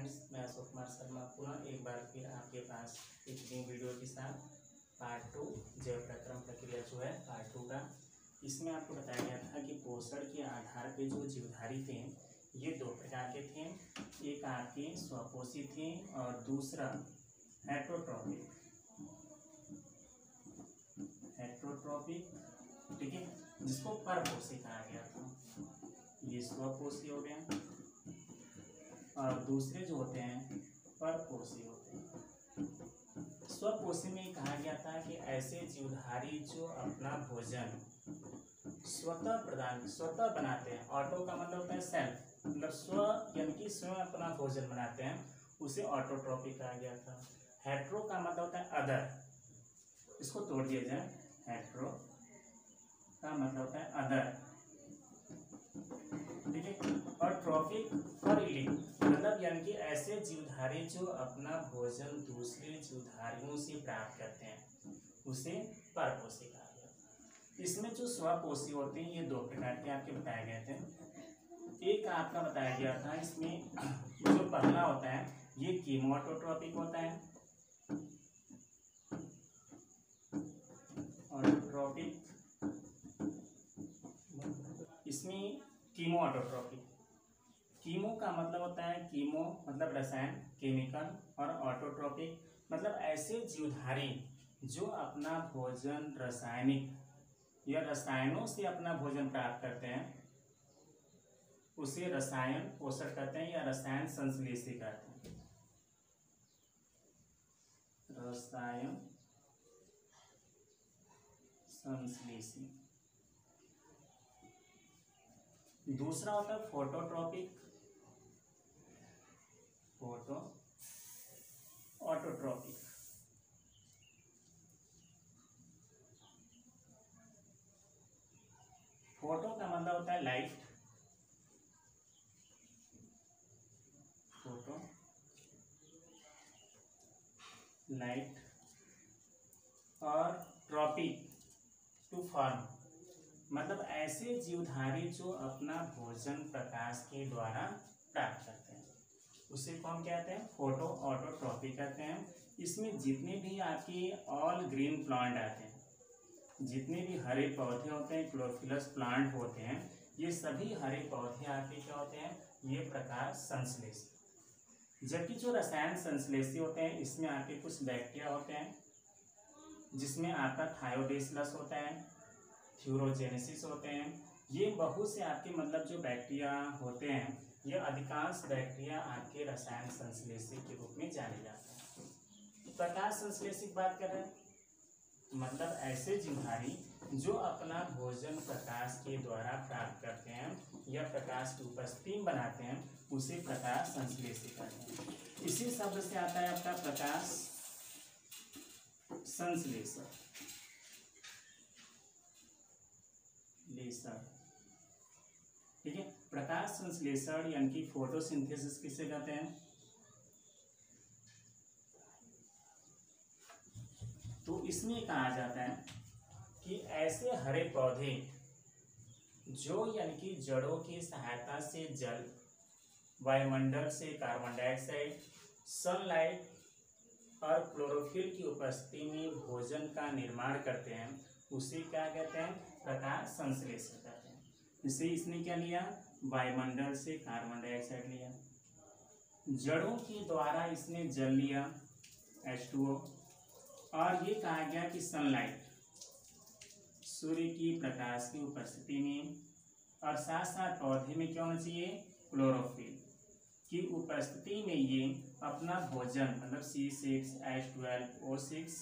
Friends, मैं अशोक कुमार शर्मा पुनः एक बार फिर आपके पास एक न्यू वीडियो के साथ पार्ट 2 जैव प्रक्रम प्रक्रिया जो है पार्ट 2 का। इसमें आपको बताया गया था कि पोषण के आधार पे जो जीवधारी थे ये दो प्रकार के थे। एक आपके स्वपोषी थे और दूसरा हेट्रोट्रॉपिक। ठीक है, जिसको परपोषी कहा गया था। ये स्वपोषी हो गए और दूसरे जो होते हैं परपोषी होते हैं। स्वपोषी में कहा गया था कि ऐसे जीवधारी जो अपना भोजन स्वतः बनाते हैं। ऑटो का मतलब होता है सेल्फ, मतलब स्व यानी कि स्वयं अपना भोजन बनाते हैं, उसे ऑटोट्रॉपिक कहा गया था। हेट्रो का मतलब होता है अदर, इसको तोड़ दिया जाए। हेट्रो का मतलब होता है अदर, ठीक है। और ट्रॉपिक फॉर ईटिंग मतलब यानी कि ऐसे जीवधारी जो अपना भोजन दूसरे जीवधारियों से प्राप्त करते हैं, उसे परपोषी कहा गया। इसमें जो स्वपोषी होते हैं ये दो प्रकार के आपके बताए गए थे। एक आपका बताया गया था, इसमें जो पहला होता है ये कीमोऑटोट्रॉपिक होता है। ऑटोट्रॉपिक, इसमें कीमोऑटोट्रॉपिक। कीमो का मतलब होता है, कीमो मतलब रसायन, केमिकल, और ऑटोट्रॉपिक मतलब ऐसे जीवधारी जो अपना भोजन रासायनिक या रसायनों से अपना भोजन प्राप्त करते हैं, उसे रसायन पोषण कहते हैं या रसायन संश्लेषी कहते हैं। रसायन संश्लेषी। दूसरा होता है फोटोट्रॉपिक, फोटो ऑटोट्रॉपिक। फोटो का मतलब होता है लाइट, फोटो लाइट, और ट्रॉपिक टू फॉर्म मतलब ऐसे जीवधारी जो अपना भोजन प्रकाश के द्वारा प्राप्त करते हैं, उसे कौन कहते हैं? फोटो ऑटोट्रॉपिक कहते हैं। इसमें जितने भी आपके ऑल ग्रीन प्लांट आते हैं, जितने भी हरे पौधे होते हैं, क्लोरोफिलस प्लांट होते हैं, ये सभी हरे पौधे आपके क्या होते हैं? ये प्रकाश संश्लेषी। जबकि जो रसायन संश्लेषी होते हैं इसमें आपके कुछ बैक्टीरिया होते हैं, जिसमें आपका थायोडेसिलस होता है, थ्यूरोजेनेसिस होते हैं। ये बहुत से आपके मतलब जो बैक्टीरिया होते हैं, ये अधिकांश बैक्टीरिया आपके रसायन संश्लेषी के रूप में जाने जाते हैं। प्रकाश संश्लेषी की बात कर रहे हैं, मतलब ऐसे जीवधारी जो अपना भोजन प्रकाश के द्वारा प्राप्त करते हैं या प्रकाश की उपस्थिति में बनाते हैं, उसे प्रकाश संश्लेषी कहते हैं। इसी शब्द से आता है आपका प्रकाश संश्लेषक। ठीक है, प्रकाश संश्लेषण यानी कि फोटोसिंथेसिस किसे कहते हैं? तो इसमें कहा जाता है कि ऐसे हरे पौधे जो यानी कि जड़ों की सहायता से जल, वायुमंडल से कार्बन डाइऑक्साइड, सनलाइट और क्लोरोफिल की उपस्थिति में भोजन का निर्माण करते हैं, उसे क्या कहते हैं? प्रकाश संश्लेषण कहते हैं। इसे इसने क्या लिया? वायुमंडल से कार्बन डाइऑक्साइड लिया, जड़ों के द्वारा इसने जल लिया H2O, और ये कहा गया कि सनलाइट, सूर्य की प्रकाश की उपस्थिति में, और साथ साथ पौधे में क्या होना चाहिए? क्लोरोफिल की उपस्थिति में ये अपना भोजन मतलब C6H12O6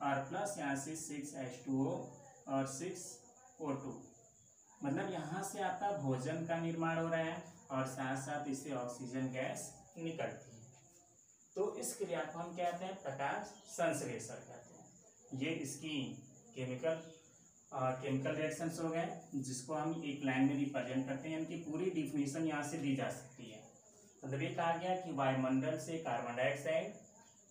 और प्लस यहाँ से 6H2O और 6O2, मतलब यहाँ से आपका भोजन का निर्माण हो रहा है और साथ साथ इससे ऑक्सीजन गैस निकलती है। तो इस क्रिया को हम क्या कहते हैं? प्रकाश संश्लेषण कहते हैं। ये इसकी केमिकल रिएक्शंस हो गए, जिसको हम एक लाइन में रिप्रेजेंट करते हैं, यानी कि पूरी डिफिनीशन यहाँ से दी जा सकती है। मतलब ये कहा गया कि वायुमंडल से कार्बन डाइऑक्साइड,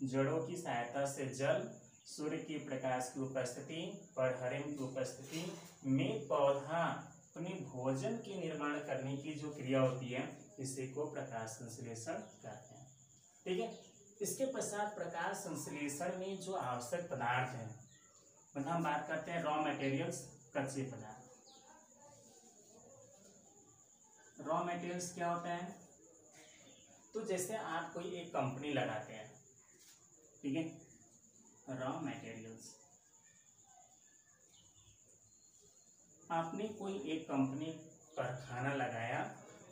जड़ों की सहायता से जल, सूर्य की प्रकाश की उपस्थिति, परहरिम की उपस्थिति में पौधा अपने भोजन के निर्माण करने की जो क्रिया होती है, इसी को प्रकाश संश्लेषण कहते हैं। ठीक है। इसके पश्चात प्रकाश संश्लेषण में जो आवश्यक पदार्थ है, मतलब हम बात करते हैं रॉ मटेरियल्स, कच्चे पदार्थ। रॉ मटेरियल्स क्या होता है? तो जैसे आप कोई एक कंपनी लगाते हैं, ठीक है, रॉ मटेरियल्स, आपने कोई एक कंपनी कारखाना लगाया,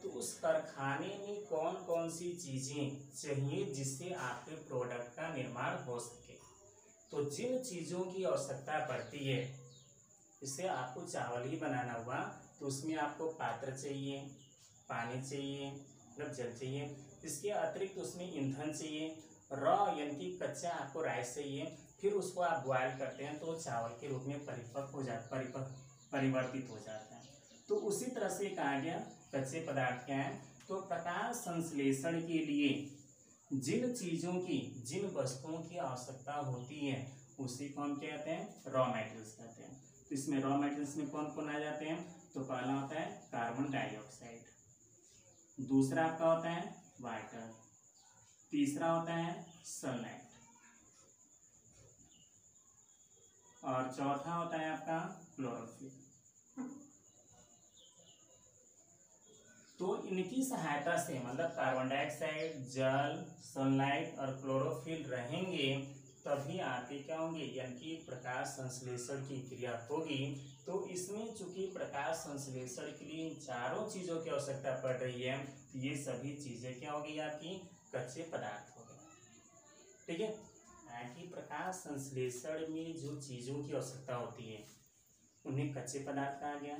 तो उस कारखाने में कौन कौन सी चीजें चाहिए जिससे आपके प्रोडक्ट का निर्माण हो सके। तो जिन चीजों की आवश्यकता पड़ती है, इससे आपको चावल ही बनाना हुआ तो उसमें आपको पात्र चाहिए, पानी चाहिए, मतलब जल चाहिए। इसके अतिरिक्त उसमें ईंधन चाहिए, रॉ यानी कि कच्चा आपको राइस चाहिए। फिर उसको आप बॉयल करते हैं तो चावल के रूप में परिवर्तित हो जाता है। तो उसी तरह से कहा गया कच्चे पदार्थ क्या है? तो प्रकाश संश्लेषण के लिए जिन चीजों की, जिन वस्तुओं की आवश्यकता होती है, उसी को हम कहते हैं रॉ मटेरियल्स कहते हैं। तो इसमें रॉ मटेरियल्स में कौन कौन आ जाते हैं? तो पहला होता है कार्बन डाइऑक्साइड, दूसरा आपका होता है वाटर, तीसरा होता है सनलाइट, और चौथा होता है आपका क्लोरोफिल। तो इनकी सहायता से, मतलब कार्बन डाइऑक्साइड, जल, सनलाइट और क्लोरोफिल रहेंगे तभी आपके क्या होंगे, यानी कि प्रकाश संश्लेषण की क्रिया होगी। तो इसमें चूंकि प्रकाश संश्लेषण के लिए इन चारों चीजों की आवश्यकता पड़ रही है, तो ये सभी चीजें क्या होगी आपकी? कच्चे पदार्थ हो गए, ठीक है। कि प्रकाश संश्लेषण में जो चीजों की आवश्यकता होती है उन्हें कच्चे पदार्थ कहा गया।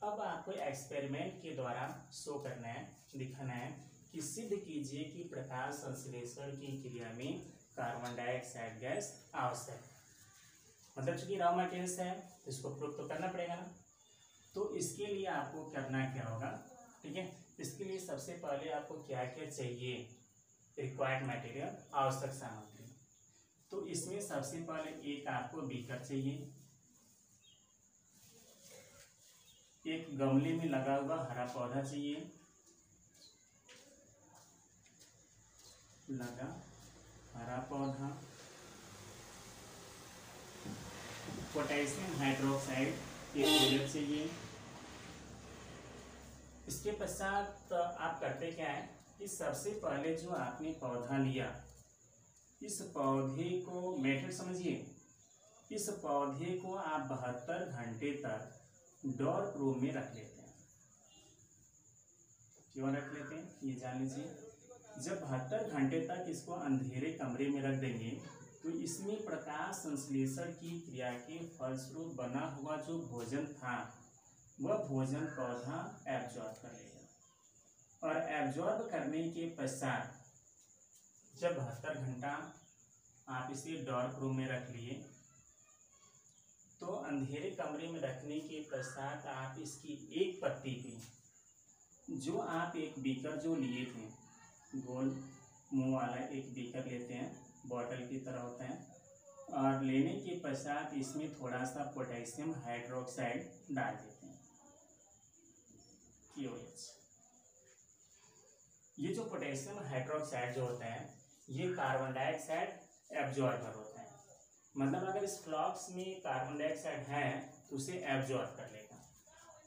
अब आपको एक्सपेरिमेंट के द्वारा शो करना है, दिखाना है कि सिद्ध कीजिए कि प्रकाश संश्लेषण की क्रिया में कार्बन डाइऑक्साइड गैस आवश्यक है। मतलब चूंकि रॉ मटेरियल्स है, इसको प्रूव तो करना पड़ेगा ना। तो इसके लिए आपको करना क्या होगा, ठीक है। इसके लिए सबसे पहले आपको क्या क्या चाहिए, रिक्वायर्ड मटेरियल, आवश्यक सामग्री। तो इसमें सबसे पहले एक आपको बीकर चाहिए, एक गमले में लगा हुआ हरा पौधा चाहिए, लगा हरा पौधा, पोटेशियम हाइड्रोक्साइड एक प्रोडक्ट चाहिए। इसके पश्चात आप करते क्या है कि सबसे पहले जो आपने पौधा लिया, इस पौधे को मेथड समझिए, इस पौधे को आप 72 घंटे तक डार्क रूम में रख लेते हैं। क्यों रख लेते हैं ये जान लीजिए। जब 72 घंटे तक इसको अंधेरे कमरे में रख देंगे तो इसमें प्रकाश संश्लेषण की क्रिया के फलस्वरूप बना हुआ जो भोजन था, वह भोजन पौधा एब्जॉर्ब कर लेगा। और एब्जॉर्ब करने के पश्चात जब 72 घंटा आप इसे डार्क रूम में रख लिए, तो अंधेरे कमरे में रखने के पश्चात आप इसकी एक पत्ती की, जो आप एक बीकर जो लिए थे, गोल मुंह वाला एक बीकर लेते हैं, बॉटल की तरह होता है, और लेने के पश्चात इसमें थोड़ा सा पोटेशियम हाइड्रोक्साइड डाल देते हैं, KOH। ये जो पोटेशियम हाइड्रोक्साइड जो होता है, ये कार्बन डाइऑक्साइड एब्जॉर्बर होता है। मतलब अगर इस फ्लॉक्स में कार्बन डाइऑक्साइड है तो उसे एब्जॉर्ब कर लेगा।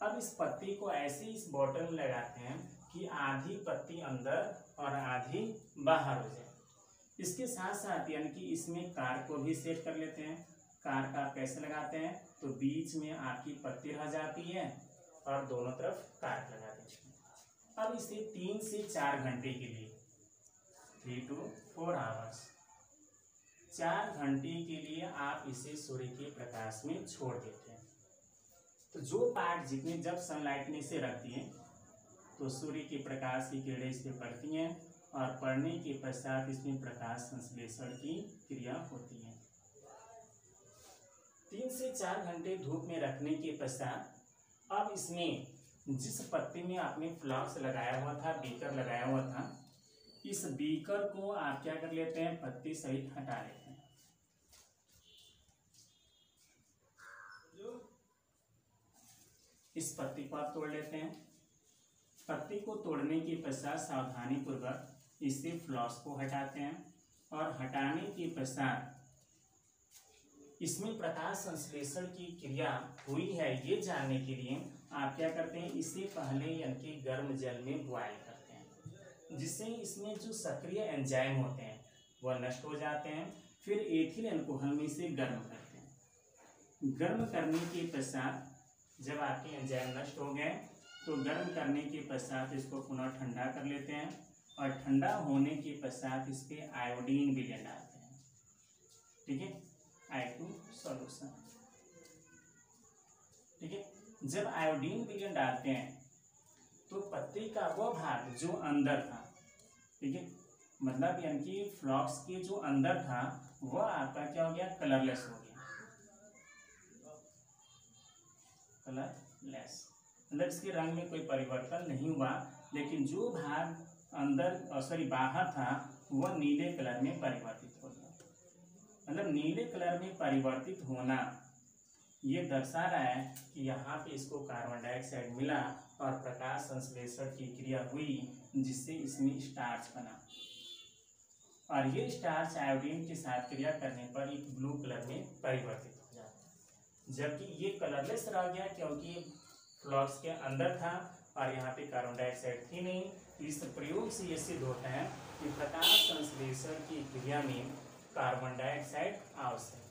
अब इस पत्ती को ऐसे इस बॉटल में लगाते हैं कि आधी पत्ती अंदर और आधी बाहर हो जाए। इसके साथ साथ यानी कि इसमें कार को भी सेट कर लेते हैं। कार का कैसे लगाते हैं, तो बीच में आपकी पत्ती रह जाती है और दोनों तरफ कार लगा देते हैं। अब इसे 3 से 4 घंटे के लिए, 3 to 4 आवर्स, 4 घंटे के लिए आप इसे सूर्य के प्रकाश में छोड़ देते हैं। तो जो पार्ट जितने, जब सनलाइट में इसे रखती है तो सूर्य के प्रकाश की किरणें इस पर पड़ती हैं और पड़ने के पश्चात इसमें प्रकाश संश्लेषण की क्रिया होती है। 3 से 4 घंटे धूप में रखने के पश्चात अब इसमें जिस पत्ती में आपने फ्लॉक्स लगाया हुआ था, बीकर लगाया हुआ था, इस बीकर को आप क्या कर लेते हैं, पत्ती सहित हटा लेते हैं। इस पत्ती को आप तोड़ लेते हैं। पत्ती को तोड़ने के पश्चात सावधानी पूर्वक इससे फ्लॉक्स को हटाते हैं और हटाने के पश्चात इसमें प्रकाश संश्लेषण की क्रिया हुई है ये जानने के लिए आप क्या करते हैं, इससे पहले इनके गर्म जल में बॉयल करते हैं, जिससे इसमें जो सक्रिय एंजाइम होते हैं वह नष्ट हो जाते हैं। फिर एथिल अल्कोहल में इसे गर्म करते हैं। गर्म करने के पश्चात जब आपके एंजाइम नष्ट हो गए तो गर्म करने के पश्चात इसको पुनः ठंडा कर लेते हैं और ठंडा होने के पश्चात इस पे आयोडीन विलयन डालते हैं। ठीक है, I2 सॉल्यूशन। ठीक है, जब आयोडीन विलयन डालते हैं तो पत्ते का वह भाग जो अंदर था, ठीक है, मतलब यानी कि फ्लॉक्स के जो अंदर था वह आपका क्या हो गया, कलरलेस हो गया। कलरलेस मतलब इसके रंग में कोई परिवर्तन नहीं हुआ, लेकिन जो भाग अंदर बाहर था वह नीले कलर में परिवर्तित हो गया। मतलब नीले कलर में परिवर्तित होना ये दर्शा रहा है कि यहाँ पे इसको कार्बन डाइऑक्साइड मिला और प्रकाश संश्लेषण की क्रिया हुई जिससे इसमें स्टार्च बना, और ये स्टार्च आयोडीन के साथ क्रिया करने पर एक ब्लू कलर में परिवर्तित हो जाता है, जबकि ये कलरलेस रह गया क्योंकि फ्लॉक्स के अंदर था और यहाँ पे कार्बन डाइऑक्साइड थी नहीं। इस प्रयोग से ये सिद्ध होता है कि प्रकाश संश्लेषण की क्रिया में कार्बन डाइऑक्साइड आवश्यक है।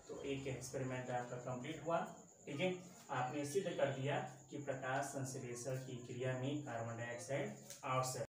तो एक एक्सपेरिमेंट आपका कंप्लीट हुआ। ठीक है, आपने सिद्ध कर दिया कि प्रकाश संश्लेषण की क्रिया में कार्बन डाइऑक्साइड आवश्यक